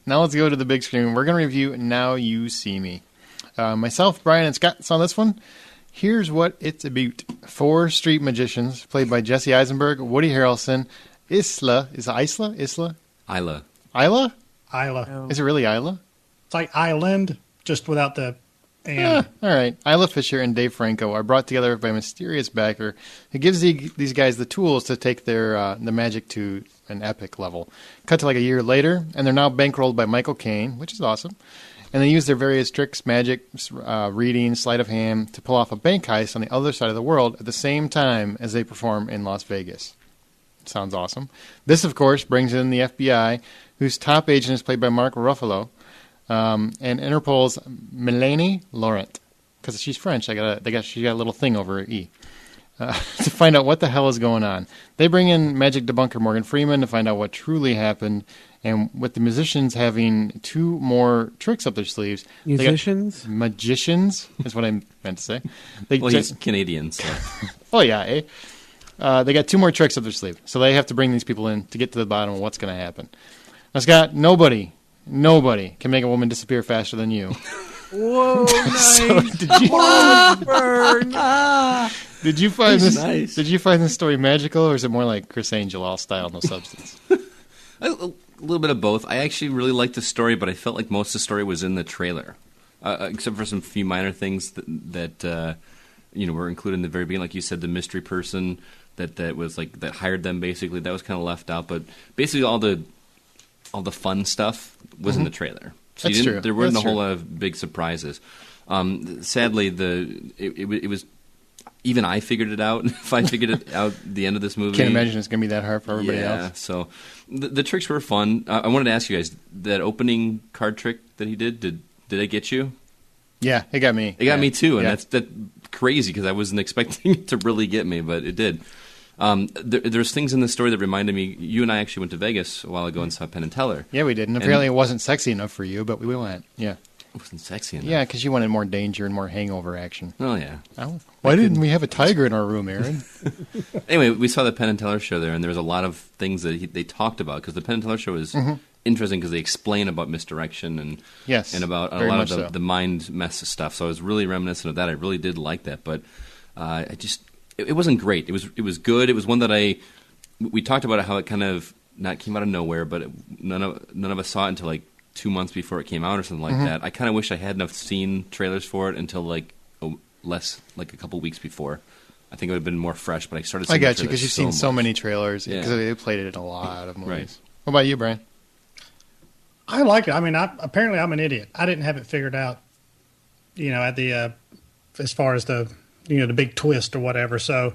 now let's go to the big screen. We're going to review Now You See Me. Myself, Brian, and Scott saw this one. Here's what it's about. 4 street magicians, played by Jesse Eisenberg, Woody Harrelson, Isla. Is it Isla? Isla? Isla. Isla? Isla. Is it really Isla? It's like Island, just without the and. All right. Isla Fisher and Dave Franco are brought together by a mysterious backer who gives these guys the tools to take their the magic to an epic level. Cut to like a year later, and they're now bankrolled by Michael Caine, which is awesome. And they use their various tricks, magic, reading, sleight of hand, to pull off a bank heist on the other side of the world at the same time as they perform in Las Vegas. Sounds awesome. This, of course, brings in the FBI, whose top agent is played by Mark Ruffalo, and Interpol's Melanie Laurent, because she's French. She got a little thing over her E. To find out what the hell is going on. They bring in magic debunker Morgan Freeman to find out what truly happened. And with the musicians having 2 more tricks up their sleeves. Musicians? Magicians is what I meant to say. He's Canadian, so. Oh, yeah, eh? They got 2 more tricks up their sleeve. So they have to bring these people in to get to the bottom of what's going to happen. Now, Scott, nobody can make a woman disappear faster than you. Whoa, nice. So did you find this? Nice. Did you find this story magical, or is it more like Chris Angel, all style, no substance? A little bit of both. I actually really liked the story, but I felt like most of the story was in the trailer, except for some few minor things that were included in the very beginning. Like you said, the mystery person that was like that hired them. Basically, that was kind of left out. But basically, all the fun stuff was in the trailer. So That's true. There weren't That's a whole true. lot of big surprises. Sadly, it was. Even I figured it out. If I figured it out at the end of this movie. Can't imagine it's going to be that hard for everybody else. So the tricks were fun. I wanted to ask you guys, that opening card trick that he did it get you? Yeah, it got me. It got me too, and Yeah. that's crazy because I wasn't expecting it to really get me, but it did. There's things in the story that reminded me. You and I actually went to Vegas a while ago and saw Penn and Teller. Yeah, we did. And apparently it wasn't sexy enough for you, but we went. Yeah. It wasn't sexy enough. Yeah, because you wanted more danger and more hangover action. Oh, yeah. Oh, why didn't we have a tiger in our room, Aaron? Anyway, we saw the Penn and Teller show there, and there was a lot of things that they talked about, because the Penn and Teller show is interesting because they explain about misdirection and Yes, and about a very lot much of so. the mind mess stuff. So I was really reminiscent of that. I really did like that, but it wasn't great. It was good. It was one that we talked about how it kind of not came out of nowhere, but none of us saw it until like 2 months before it came out or something like that. I kind of wish I hadn't have seen trailers for it until like a couple weeks before. I think it would have been more fresh, but I started seeing I got the you, because trailers you've seen so much. many trailers. Yeah. Because they played it in a lot of movies. Right. What about you, Brian? I liked it. I mean, apparently I'm an idiot. I didn't have it figured out, at the as far as the the big twist or whatever. So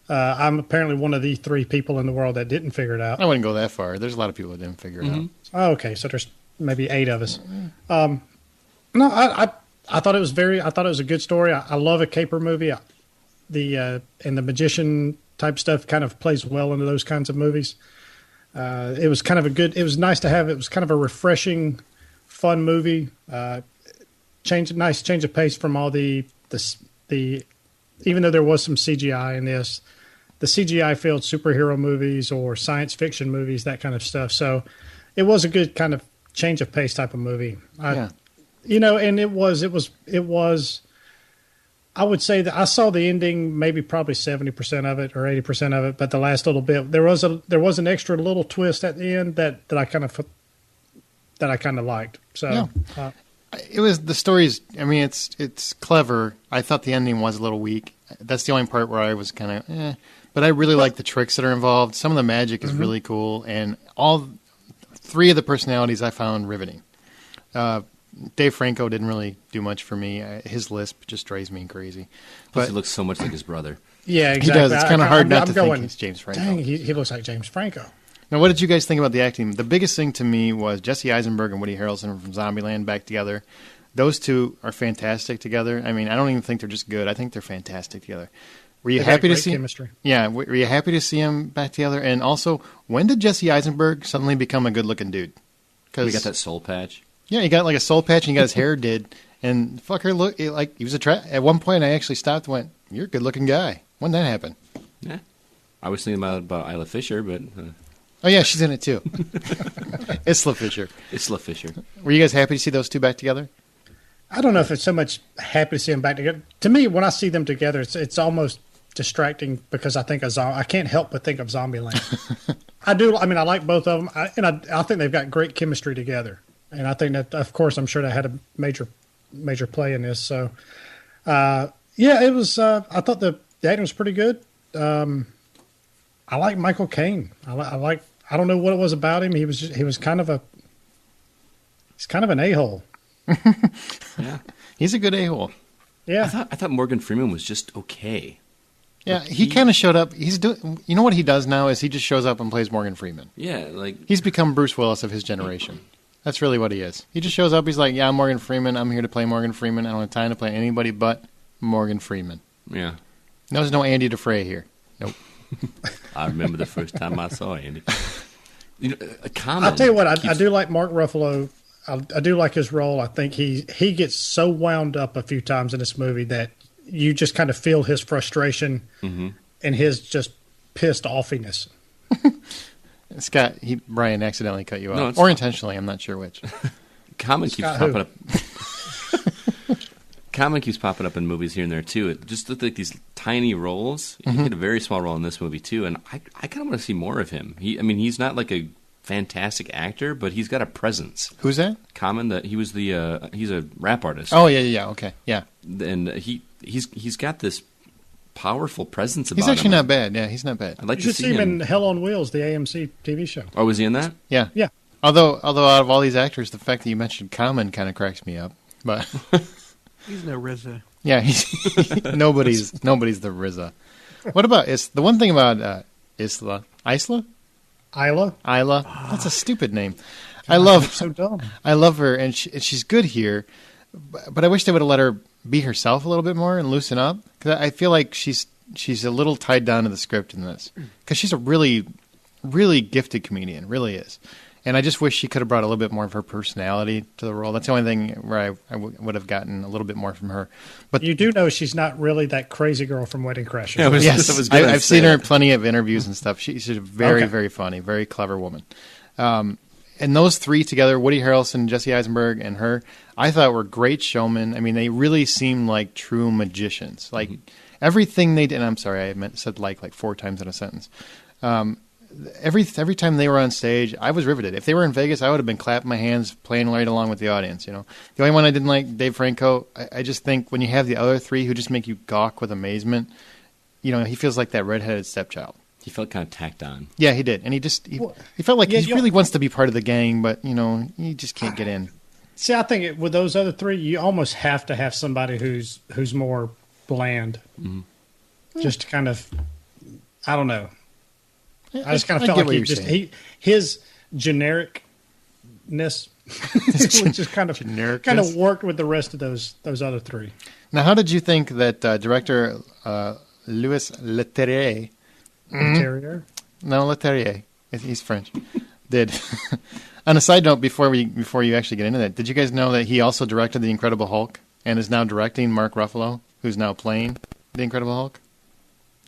I'm apparently one of the 3 people in the world that didn't figure it out. I wouldn't go that far. There's a lot of people that didn't figure it out. Oh, okay, so there's maybe 8 of us. No, I thought it was a good story. I love a caper movie. And the magician type stuff kind of plays well into those kinds of movies. It was kind of it was nice to have. It was kind of a refreshing, fun movie. Nice change of pace from all the even though there was some CGI in this, the CGI filled superhero movies or science fiction movies, that kind of stuff. So it was a good kind of change of pace type of movie. Yeah. And it was. I would say that I saw the ending, maybe probably 70% of it or 80% of it, but the last little bit there was an extra little twist at the end that I kind of liked. So Yeah. It was the story's. I mean, it's clever. I thought the ending was a little weak. That's the only part where I was kind of, But I really like the tricks that are involved. Some of the magic is really cool, and all 3 of the personalities I found riveting. Dave Franco didn't really do much for me. His lisp just drives me crazy. Plus, But he looks so much like his brother. yeah, he exactly. does. It's kind of hard not to going, think he's James Franco. Dang, he looks like James Franco. Now, what did you guys think about the acting? The biggest thing to me was Jesse Eisenberg and Woody Harrelson from Zombieland back together. Those 2 are fantastic together. I mean, I don't even think they're just good. I think they're fantastic together. Were you They got happy to great see? chemistry. Yeah, were you happy to see them back together? And also, when did Jesse Eisenberg suddenly become a good-looking dude? We got that soul patch. Yeah, he got like a soul patch, and he got his hair did, and fucker look like he was at one point, I actually stopped and went, "You're a good-looking guy." When did that happen? Yeah. I was thinking about Isla Fisher, but... Oh yeah, she's in it too. Isla Fisher. Isla Fisher. Were you guys happy to see those two back together? I don't know if it's so much happy to see them back together. To me, when I see them together, it's almost distracting because I think I can't help but think of Zombieland. I do. I mean, I like both of them, I think they've got great chemistry together. And I think that, of course, I'm sure that had a major play in this. So, yeah, it was. I thought the acting was pretty good. I like Michael Caine. I don't know what it was about him. He was kind of an a-hole. Yeah, He's a good a-hole. Yeah, I thought Morgan Freeman was just okay. Yeah, he kind of showed up. He's doing. You know what he does now is he just shows up and plays Morgan Freeman. Yeah, like He's become Bruce Willis of his generation. That's really what he is. He just shows up. He's like, yeah, I'm Morgan Freeman. I'm here to play Morgan Freeman. I don't have time to play anybody but Morgan Freeman. yeah. There's no Andy Dufresne here. Nope. I remember the first time I saw Andy. You know, a comment. I'll tell you what. I do like Mark Ruffalo. I do like his role. I think he gets so wound up a few times in this movie that you just kind of feel his frustration and his just pissed offiness. Scott, Brian accidentally cut you No, off. it's Or fine. intentionally, I'm not sure which. Common keeps Scott popping who? up. Common keeps popping up in movies here and there too. It just looked like these tiny roles. He had a very small role in this movie too, and I kind of want to see more of him. He's not like a fantastic actor, but he's got a presence. Who's that? Common, he's a rap artist. Oh, yeah, okay, yeah. And he's got this powerful presence about He's him. actually not bad. Yeah, he's not bad. I'd like You to should see see him him. in Hell on Wheels, the AMC TV show. Oh, was he in that? Yeah. Yeah. Although out of all these actors, the fact that you mentioned Common kind of cracks me up. But He's no RZA. yeah, nobody's the RZA. What about the one thing about Isla? Isla. That's a stupid name. I love So dumb. her, and she's good here. But I wish they would have let her be herself a little bit more and loosen up. Because I feel like she's a little tied down to the script in this. Because she's a really, really gifted comedian, really is. And I just wish she could have brought a little bit more of her personality to the role. That's the only thing where I would have gotten a little bit more from her. But You do know she's not really that crazy girl from Wedding Crashers. Yeah, it was- yes, I was gonna I've say seen her in that. plenty of interviews and stuff. She's a very, Okay. very funny, very clever woman. And those three together, Woody Harrelson, Jesse Eisenberg, and her, I thought were great showmen. I mean, they really seemed like true magicians. Like everything they did. And I'm sorry, said like 4 times in a sentence. Every time they were on stage, I was riveted. If they were in Vegas, I would have been clapping my hands, playing right along with the audience. You know, the only one I didn't like, Dave Franco. I just think when you have the other three who just make you gawk with amazement, you know, he feels like that redheaded stepchild. He felt kind of tacked on. Yeah, he did, and he felt like Yeah, he really wants to be part of the gang, but you know, he just can't get in. See, I think with those other three, you almost have to have somebody who's more bland. Just to kind of, I don't know. I just kind of felt get like what you're saying. his genericness, which is kind of Genericness? worked with the rest of those other three. Now, how did you think that director Louis Leterrier? Terrier. No, Leterrier. He's French. Did. On a side note, before you actually get into that, did you guys know that he also directed The Incredible Hulk and is now directing Mark Ruffalo, who's now playing The Incredible Hulk?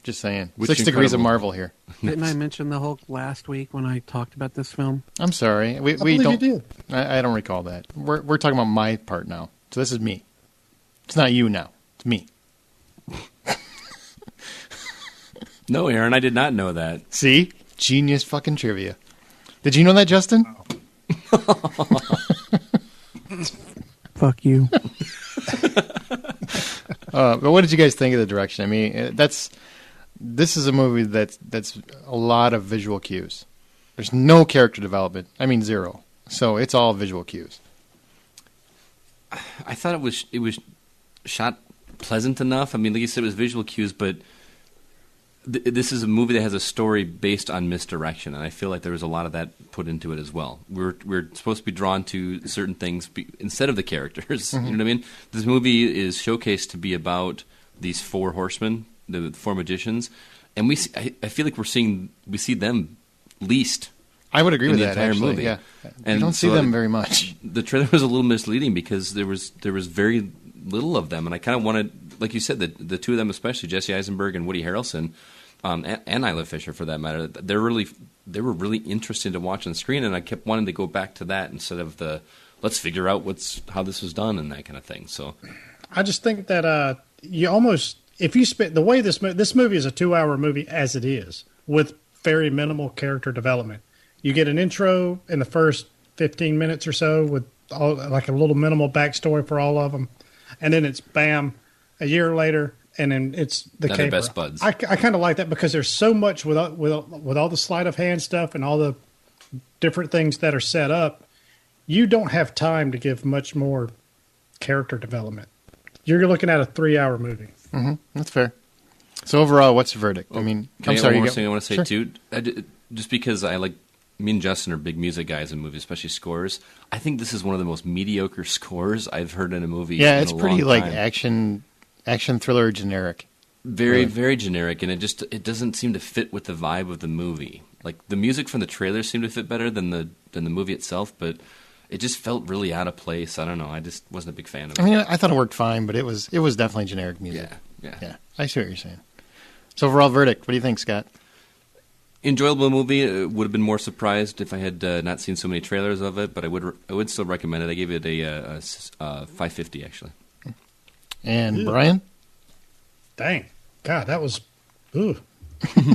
Just saying. Which 6 degrees of Incredible? Marvel here. Didn't I mention the Hulk last week when I talked about this film? I'm sorry. We believe don't. you did. I don't recall that. We're talking about my part now. So this is me. It's not you now. It's me. No, Aaron, I did not know that. See? Genius fucking trivia. Did you know that, Justin? Fuck you. But what did you guys think of the direction? I mean, this is a movie that's a lot of visual cues. There's no character development. I mean, 0. So it's all visual cues. I thought it was shot pleasant enough. I mean, like you said, it was visual cues, but this is a movie that has a story based on misdirection, and I feel like there was a lot of that put into it as well. We're supposed to be drawn to certain things instead of the characters. You know what I mean? This movie is showcased to be about these 4 horsemen, the 4 magicians, and I feel like we see them least. I would agree In with the that, entire actually. movie. Yeah. You And don't see so them very much. The trailer was a little misleading because there was very little of them, and I kind of wanted, like you said, the 2 of them, especially Jesse Eisenberg and Woody Harrelson, and Isla Fisher for that matter. They're really they were really interesting to watch on screen, and I kept wanting to go back to that instead of the let's figure out how this was done and that kind of thing. So I just think that you almost, if you spend the way this movie is a 2-hour movie as it is, with very minimal character development. You get an intro in the first 15 minutes or so with like a little minimal backstory for all of them, and then it's bam, a year later, and then it's the they're caper. best buds. I kind of like that because there's so much with all the sleight of hand stuff and all the different things that are set up. You don't have time to give much more character development. You're looking at a 3-hour movie. Mm-hmm. That's fair. So overall, what's the verdict? I mean, Can I'm I sorry. one more you thing I want to say Sure. too. Just because me and Justin are big music guys in movies, especially scores. I think this is one of the most mediocre scores I've heard in a movie. Yeah, in it's a pretty long like time. action thriller generic. Very, Really. very generic, and it doesn't seem to fit with the vibe of the movie. Like the music from the trailer seemed to fit better than the movie itself, but it just felt really out of place. I don't know. I just wasn't a big fan of it. I mean, I thought it worked fine, but it was definitely generic music. Yeah. I see what you're saying. So overall verdict, what do you think, Scott? Enjoyable movie. Would have been more surprised if I had not seen so many trailers of it, but I would still recommend it. I gave it a 550 actually. And Brian? Dang. God, that was, ooh.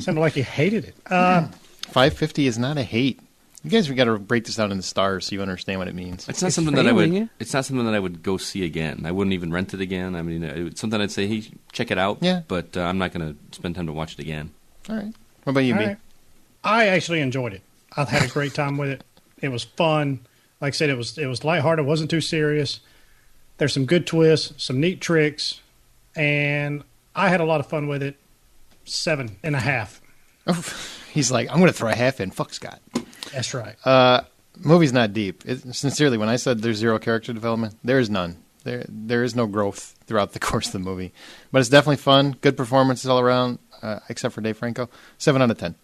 Sounded like you hated it. 550 is not a hate. You guys, we got to break this down into stars so you understand what it means. It's not It's something that I would. failing you. It's not something that I would go see again. I wouldn't even rent it again. I mean, it's something I'd say, hey, check it out. Yeah. But I'm not going to spend time to watch it again. All right. What about you, All B? right. I actually enjoyed it. I had a great time with it. It was fun. Like I said, it was lighthearted. It wasn't too serious. There's some good twists, some neat tricks, and I had a lot of fun with it. 7.5. Oh, he's like, I'm going to throw a half in. Fuck Scott. That's right. Movie's not deep. Sincerely, when I said there's zero character development, there is none. There is no growth throughout the course of the movie. But it's definitely fun. Good performances all around, except for Dave Franco. 7 out of 10.